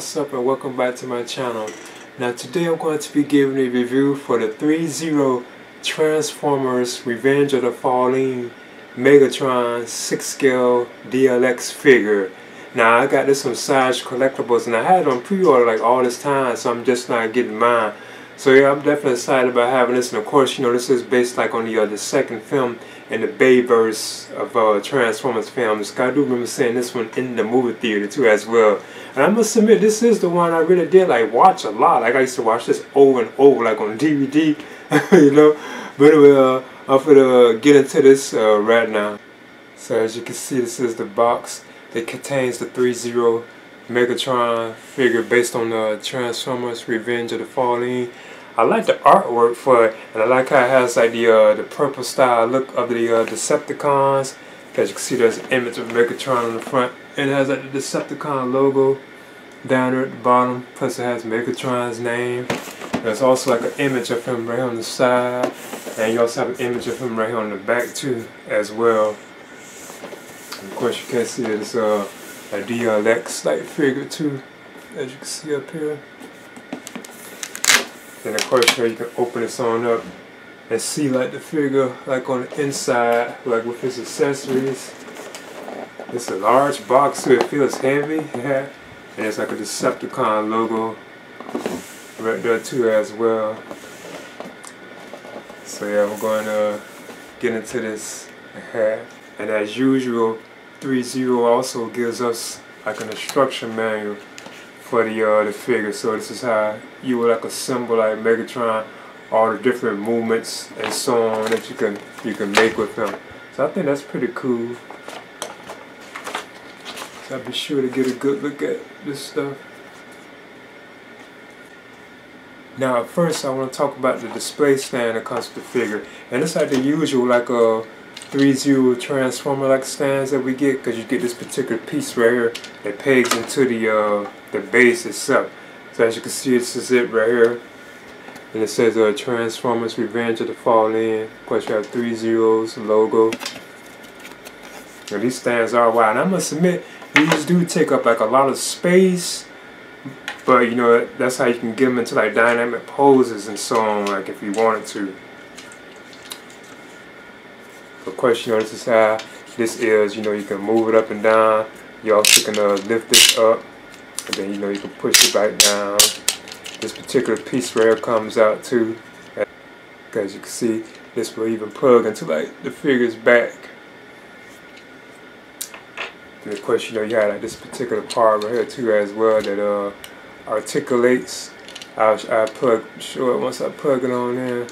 what's up and welcome back to my channel. Now today I'm going to be giving a review for the Threezero Transformers Revenge of the Fallen Megatron 6-scale DLX figure. Now I got this from Sage Collectibles and I had it on pre-order like all this time, so I'm just not getting mine. So yeah, I'm definitely excited about having this, and of course, you know, this is based like on the second film in the Bayverse of Transformers films. I do remember seeing this one in the movie theater too as well. And I must admit, this is the one I really did like watch a lot. Like I used to watch this over and over, like on DVD, you know. But anyway, I'm gonna get into this right now. So as you can see, this is the box that contains the Threezero Megatron figure based on the Transformers Revenge of the Fallen. I like the artwork for it, and I like how it has like the purple style look of the Decepticons. As you can see, there's an image of Megatron on the front, and it has like the Decepticon logo down there at the bottom. Plus it has Megatron's name. There's also like an image of him right here on the side, and you also have an image of him right here on the back too as well. And of course you can see it's a DLX like figure too, as you can see up here. And of course here you can open this on up and see like the figure like on the inside, like with his accessories. It's a large box, so it feels heavy. Yeah. And it's like a Decepticon logo right there too as well. So yeah, we're going to get into this. And as usual, Threezero also gives us like an instruction manual for the figure. So this is how you would like assemble like Megatron, all the different movements and so on that you can make with him. So I think that's pretty cool. So I'll be sure to get a good look at this stuff. Now at first I want to talk about the display stand that comes with the figure. And it's like the usual like a Threezero Transformer like stands that we get, because you get this particular piece right here that pegs into the base itself. So as you can see, this is it right here, and it says Transformers Revenge of the Fallen. Of course you have Threezero's logo. And these stands are wide, and I must admit these do take up like a lot of space, but you know, that's how you can get them into like dynamic poses and so on, like if you wanted to. Of course, you know, this is how this is. You know, you can move it up and down. You also can lift it up, and then you know you can push it back down. This particular piece right here comes out too, as you can see. This will even plug into like the figure's back. And of course, you know, you have like this particular part right here too as well that articulates. I'll show it once I plug it on in.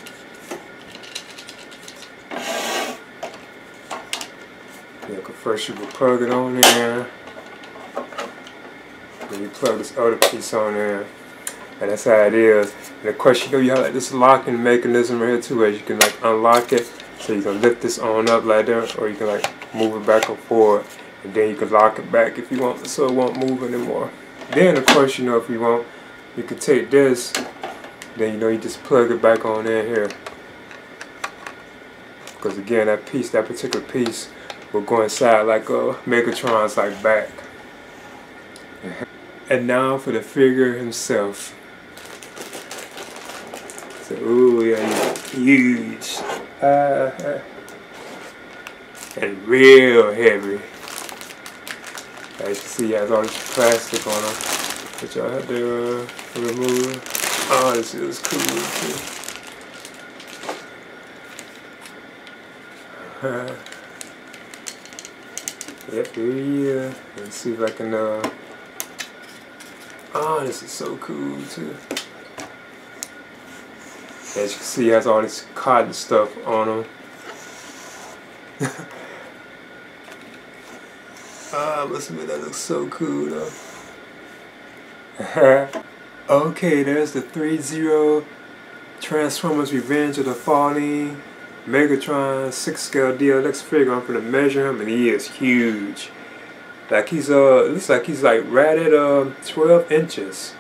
Yeah, first you can plug it on there, then you plug this other piece on there, and that's how it is. And of course, you know, you have like this locking mechanism right here too, where you can like unlock it, so you can lift this on up like that, or you can like move it back and forth, and then you can lock it back if you want, so it won't move anymore. Then of course, you know, if you want, you can take this, then you know, you just plug it back on in here, because again, that particular piece will go inside like Megatron's like back. And now for the figure himself. So, ooh, yeah, he's huge. And real heavy. As you can see, he has all this plastic on him, which I have to remove. Oh, this is cool too. Yep, here he is. Let's see if I can, oh, this is so cool too. As you can see, he has all this cotton stuff on him. I must admit, that looks so cool though. Okay, there's the Threezero Transformers Revenge of the Fallen Megatron 6-scale DLX figure. I'm gonna measure him, and he is huge. Like he's looks like he's like right at 12 inches,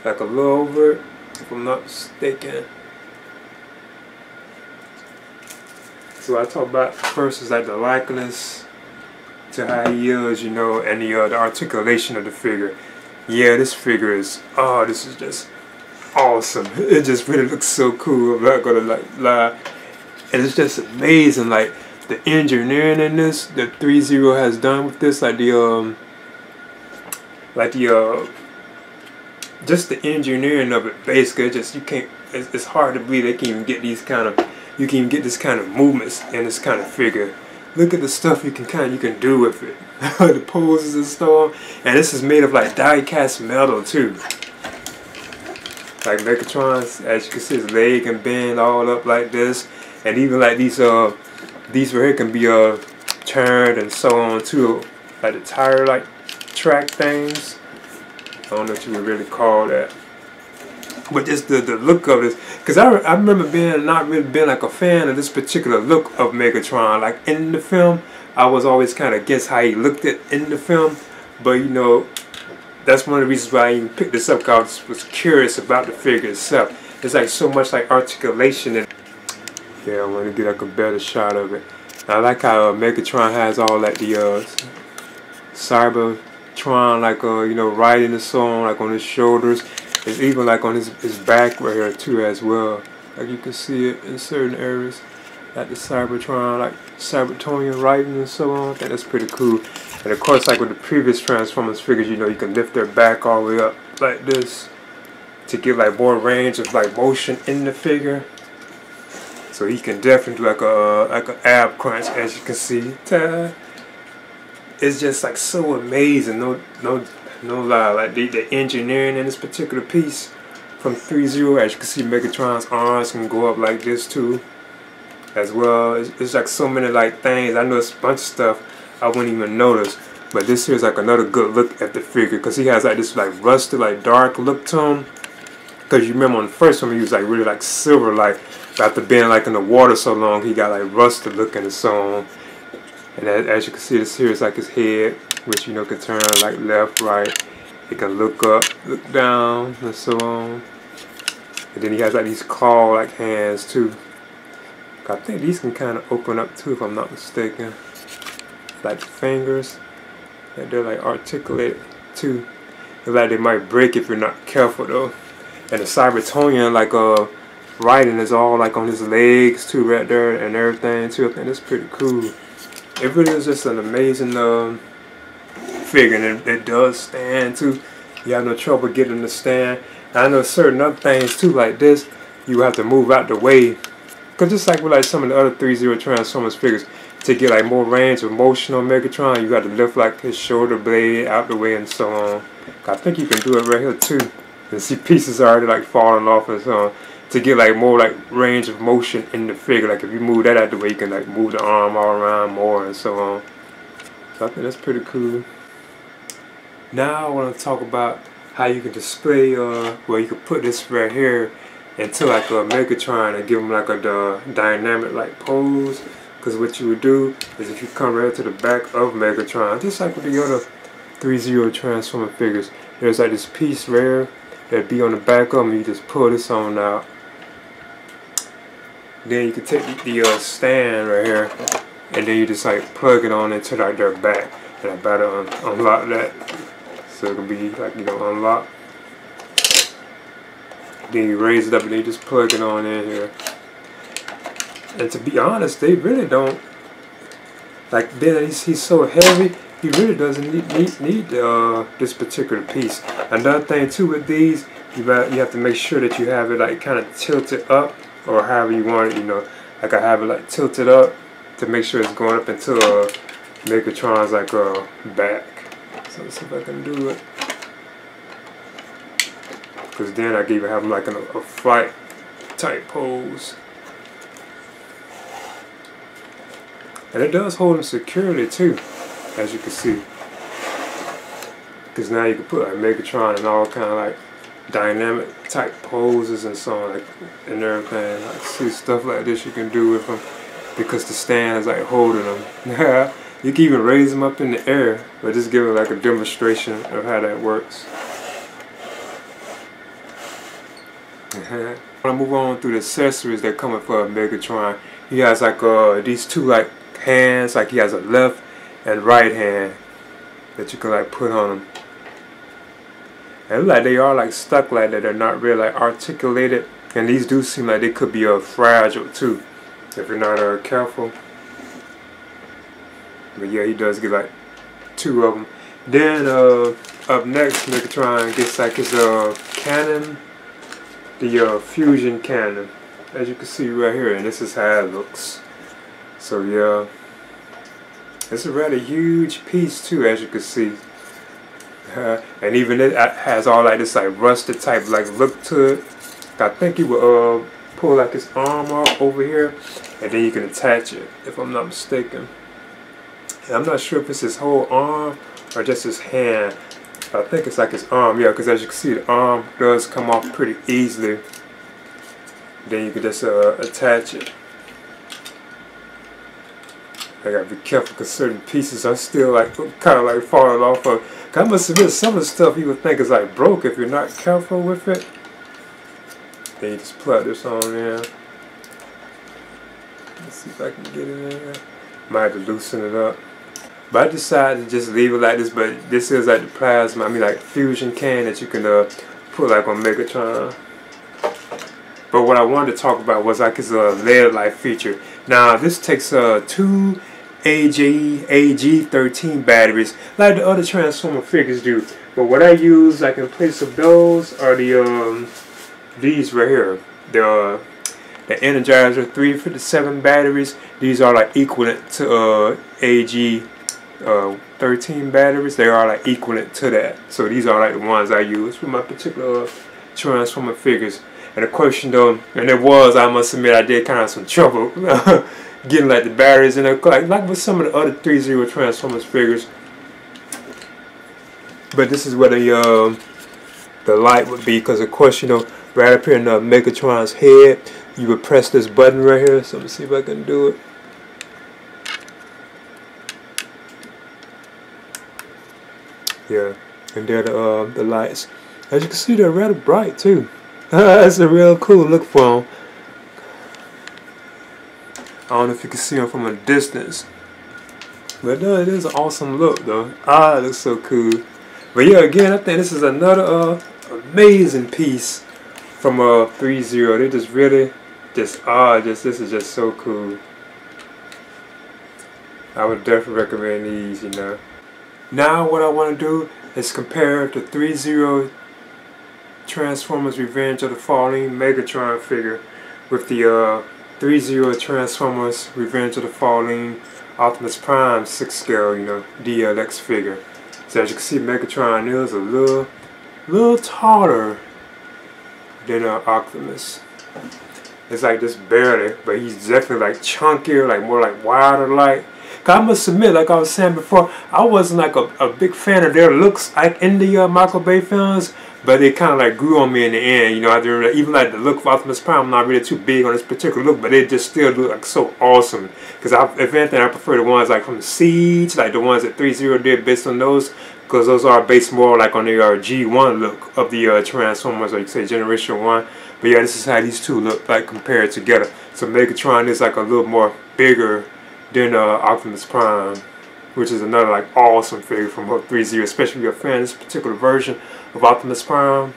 like a little over it, if I'm not mistaken. So I talk about first is like the likeness to how he is, you know, and the articulation of the figure. yeah, this figure is, oh, this is just awesome. It just really looks so cool. I'm not gonna like lie. And it's just amazing, like the engineering in this that Threezero has done with this, like the just the engineering of it. Basically, it's just you can't. It's hard to believe they can even get these kind of. You can even get this kind of movements in this kind of figure. Look at the stuff you can do with it. The poses and stuff. And this is made of like die-cast metal too. Like Megatron's, as you can see, his leg can bend all up like this, and even like these right here can be turned and so on too, like the tire like track things. I don't know what you would really call that, but just the look of this, because I remember not really being like a fan of this particular look of Megatron. Like in the film, I was always kind of against how he looked at in the film, but you know. That's one of the reasons why I even picked this up, because I was curious about the figure itself. There's like so much like articulation in it. Yeah, I want to get like a better shot of it. And I like how Megatron has all like the Cybertron, like you know, riding the song like on his shoulders. It's even like on his back right here too as well. Like you can see it in certain areas. Like the Cybertron, like Cybertonian riding and so on. I think that's pretty cool. And of course, like with the previous Transformers figures, you know, you can lift their back all the way up like this to get like more range of like motion in the figure. So he can definitely do like an ab crunch, as you can see. It's just like so amazing. No lie. Like the engineering in this particular piece from Threezero, as you can see, Megatron's arms can go up like this too, as well. It's like so many like things. I know it's a bunch of stuff I wouldn't even notice, but this here is like another good look at the figure, because he has like this like rusted, like dark look to him. Because you remember on the first one he was like really like silver, like after being like in the water so long, he got like rusted looking and so on. And as you can see, this here is like his head, which you know can turn like left, right. It can look up, look down, and so on. And then he has like these claw like hands too. I think these can kind of open up too, if I'm not mistaken. Like the fingers, and they're like articulated too. It's like they might break if you're not careful though. And the Cybertonian like writing is all like on his legs too, right there, and everything too. I think that's pretty cool. It really is just an amazing figure, and it does stand too. You have no trouble getting the stand. And I know certain other things too, like this, you have to move out the way. Cause just like with like some of the other Threezero Transformers figures, to get like more range of motion on Megatron, you got to lift like his shoulder blade out the way and so on. I think you can do it right here too. You see pieces already like falling off and so on, to get like more like range of motion in the figure. Like if you move that out the way, you can like move the arm all around more and so on. So I think that's pretty cool. Now I want to talk about how you can display, well, you can put this right here into like a Megatron and give him like a dynamic like pose. Because what you would do is if you come right to the back of Megatron, just like with the other Threezero Transformer figures, there's like this piece rare that'd be on the back of them. You just pull this on out. Then you can take the stand right here, and then you just like plug it on into like their back, and I better unlock that, so it can be like, you know, unlocked. Then you raise it up and then you just plug it on in here. And to be honest, they really don't, like, then he's so heavy, he really doesn't need this particular piece. Another thing too with these, you have to make sure that you have it like kind of tilted up, or however you want it, you know. Like I have it like tilted up to make sure it's going up into Megatron's like back. So let's see if I can do it. Because then I can even have him like in a fight type pose. And it does hold him securely too, as you can see. Because now you can put like Megatron in all kind of like dynamic type poses and so on, like, and everything. Like, see stuff like this you can do with him, because the stand is like holding him. You can even raise him up in the air, but just give it like a demonstration of how that works. I want to move on through the accessories that come for Megatron. He has like these two like hands, like he has a left and right hand that you can like put on him. And it look like they are like stuck like that. They're not really like articulated. And these do seem like they could be fragile too, if you're not careful. But yeah, he does get like 2 of them. Then up next, Megatron gets like his cannon, the fusion cannon, as you can see right here, and this is how it looks. So yeah, it's a rather huge piece too, as you can see. And even it has all like this like rusted type like look to it. I think he would pull like his arm off over here, and then you can attach it, if I'm not mistaken. And I'm not sure if it's his whole arm or just his hand. I think it's like his arm, yeah, because as you can see, the arm does come off pretty easily. Then you can just attach it. I gotta be careful because certain pieces are still like kind of like falling off of. I must admit, some of the stuff you would think is like broke if you're not careful with it. Then you just plug this on there. Let's see if I can get it in there. Might have to loosen it up. But I decided to just leave it like this. But this is like the plasma, like fusion can that you can put like on Megatron. But what I wanted to talk about was like his LED light feature. Now this takes 2 AG13 batteries like the other Transformer figures do. But what I use like in place of those are the these right here. The Energizer 357 batteries. These are like equivalent to AG13 batteries. They are like equivalent to that. So these are like the ones I use for my particular Transformer figures. And of course, you know, and it was, I must admit, I did kind of have some trouble getting like the batteries in there, like with some of the other Threezero Transformers figures. But this is where the light would be, because of course, you know, right up here in Megatron's head, you would press this button right here. So let me see if I can do it. Yeah, and there the lights. As you can see, they're rather bright too. That's a real cool look for them. I don't know if you can see them from a distance, but no, it is an awesome look though. Ah, it looks so cool. But yeah, again, I think this is another amazing piece from Threezero. They just really, this is just so cool. I would definitely recommend these, you know. Now what I want to do is compare the Threezero Transformers Revenge of the Fallen Megatron figure with the Threezero Transformers Revenge of the Fallen Optimus Prime 6 scale, you know, DLX figure. So as you can see, Megatron is a little taller than Optimus. It's like just barely, but he's definitely like chunkier, like more like wider like. I must admit, like I was saying before, I wasn't like a big fan of their looks like in the Michael Bay films, but they kind of like grew on me in the end. You know, even like the look of Optimus Prime, I'm not really too big on this particular look, but they just still look like so awesome. Because if anything, I prefer the ones like from Siege, like the ones that Threezero did based on those, because those are based more like on the G1 look of the Transformers, like you say Generation 1. But yeah, this is how these two look like compared together. So Megatron is like a little more bigger than Optimus Prime, which is another like awesome figure from Threezero, especially if you're a fan of this particular version of Optimus Prime.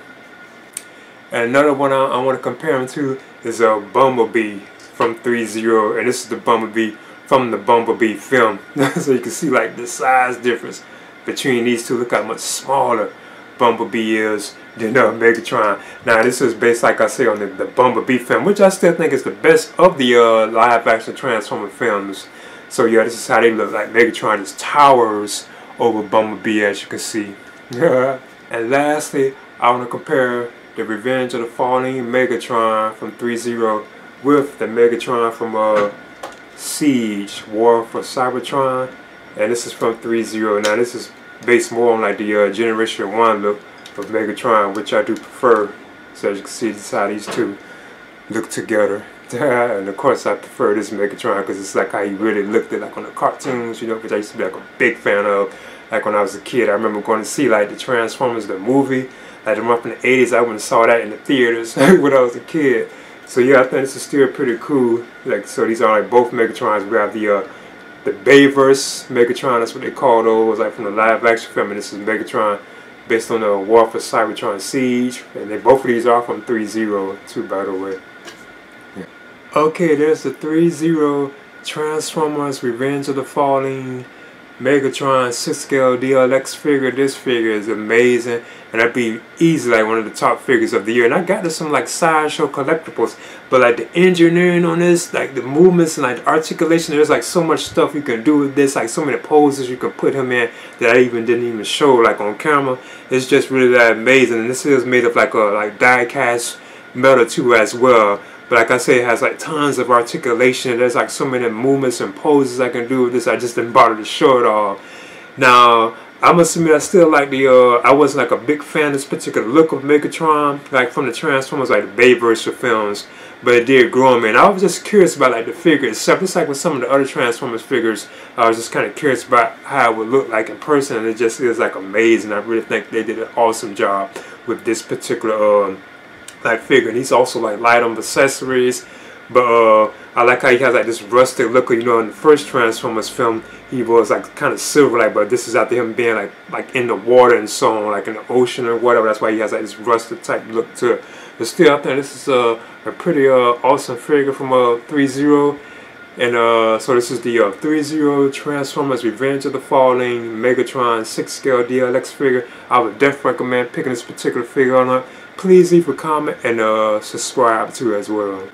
And another one I want to compare him to is Bumblebee from Threezero, and this is the Bumblebee from the Bumblebee film. So you can see like the size difference between these two. Look how much smaller Bumblebee is than Megatron. Now this is based, like I say, on the Bumblebee film, which I still think is the best of the live action Transformer films. So yeah, this is how they look like. Megatron just towers over Bumblebee, as you can see. And lastly, I want to compare the Revenge of the Fallen Megatron from Threezero with the Megatron from Siege, War for Cybertron. And this is from Threezero. Now this is based more on like the Generation 1 look of Megatron, which I do prefer. So as you can see, this is how these two look together. And of course I prefer this Megatron because it's like how he really looked at like on the cartoons, you know, which I used to be like a big fan of. Like when I was a kid, I remember going to see like the Transformers, the movie, like the one from the 80s. I went and saw that in the theaters when I was a kid. So yeah, I think this is still pretty cool. Like, so these are like both Megatrons. We have the Bayverse Megatron, that's what they call those, like from the live action film, and this is Megatron based on the War for Cybertron Siege, and then both of these are from Threezero too, by the way. Yeah. Okay, there's the Threezero Transformers Revenge of the Fallen Megatron 6-scale DLX figure. This figure is amazing, and that'd be easily like one of the top figures of the year. And I got this some like sideshow collectibles, but like the engineering on this, like the movements and like the articulation, there's like so much stuff you can do with this, like so many poses you can put him in that I didn't even show like on camera. It's just really that amazing. And this is made of like a die cast metal too as well. But like I say, it has like tons of articulation. There's like so many movements and poses I can do with this. I just didn't bother to show it all. Now, I must admit, I still like the, I wasn't like a big fan of this particular look of Megatron, like from the Transformers, like the Bayverse films. But it did grow on me. And I was just curious about like the figure itself. Just like with some of the other Transformers figures, I was just kind of curious about how it would look like in person. And it just is like amazing. I really think they did an awesome job with this particular like figure. And he's also like light on accessories, but I like how he has like this rustic look. You know, in the first Transformers film he was like kind of silver like, but this is after him being like in the water and so on, like in the ocean or whatever. That's why he has like this rustic type look to it. But still, I think this is a pretty awesome figure from Threezero. And so this is the Threezero Transformers Revenge of the Fallen Megatron 6-scale DLX figure. I would definitely recommend picking this particular figure up. Please leave a comment and subscribe too as well.